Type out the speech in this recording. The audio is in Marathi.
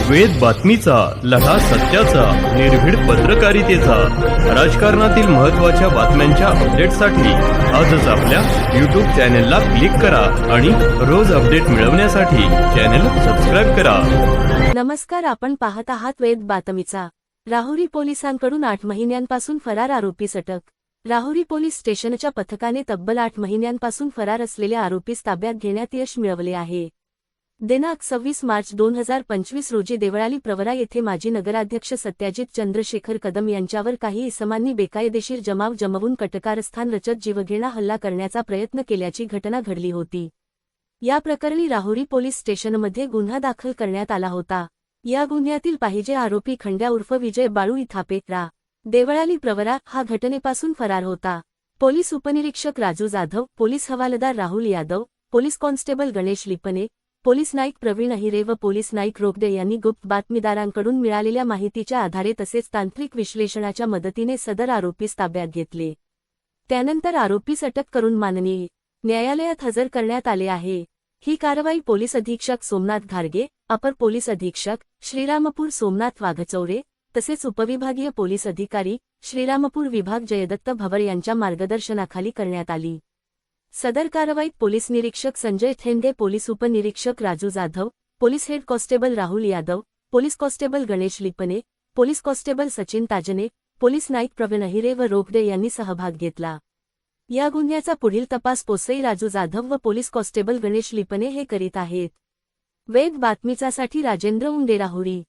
वेद बातमीचा, लढा सत्याचा, निर्भीड पत्रकारितेचा, राजकारणातील महत्त्वाच्या बातम्यांच्या अपडेटसाठी आजच आपल्या YouTube चॅनेलला क्लिक करा आणि रोज अपडेट मिळवण्यासाठी चॅनेल सबस्क्राइब करा. नमस्कार, आपण पाहत आहात वेद बातमीचा. राहुरी पोलिसांकडून 8 महिन्यांपासून फरार आरोपीस अटक. राहुरी पोलीस स्टेशनच्या पथकाने तब्बल 8 महिन्यांपासून फरार असलेल्या आरोपीस ताब्यात घेण्यात यश मिळवले आहे. दिनांक 26 मार्च 2025 रोजी देवळाली प्रवरा येथे माजी नगराध्यक्ष सत्याजित चंद्रशेखर कदम यांच्यावर काही इसमांनी बेकायदेशीर जमाव जमवून कटकारस्थान रचत जीवघेणा हल्ला करण्याचा प्रयत्न केल्याची घटना घडली होती. या प्रकरणी राहुरी पोलीस स्टेशनमध्ये गुन्हा दाखल करण्यात आला होता. या गुन्ह्यातील पाहिजे आरोपी खंड्या उर्फ विजय बाळू इथापे रा. देवळाली प्रवरा हा घटनेपासून फरार होता. पोलीस उपनिरीक्षक राजू जाधव, पोलीस हवालदार Rahul Yadav, police constable Ganesh Lipne, police naik Pravin Ahire व पोलीस नाईक रोगदे यांनी गुप्त बातमीदारांकडून मिळालेल्या माहितीच्या आधारे तसेच तांत्रिक विश्लेषणाच्या मदतीने सदर आरोपीस ताब्यात घेतले. त्यानंतर आरोपीस अटक करून माननीय न्यायालयात हजर करण्यात आले आहे. ही कारवाई पोलीस अधीक्षक सोमनाथ घारगे, अपर पोलीस अधीक्षक श्रीरामपूर सोमनाथ वाघचौरे तसेच उपविभागीय पोलीस अधिकारी श्रीरामपूर विभाग जयदत्त भवर यांच्या मार्गदर्शनाखाली करण्यात आली. सदर कारवाईत पोलीस निरीक्षक संजय ठेंगे, पोलीस उपनिरीक्षक Raju Jadhav, police head constable Rahul Yadav, police constable Ganesh Lipne, police constable Sachin Tajne, police naik Pravin Ahire व रोगदे यांनी सहभाग घेतला. या गुन्ह्याचा पुढील तपास पोसई राजू जाधव व पोलीस कॉन्स्टेबल गणेश लिपणे हे करीत आहेत. वेद बातमीचासाठी राजेंद्र उंडे, राहुरी.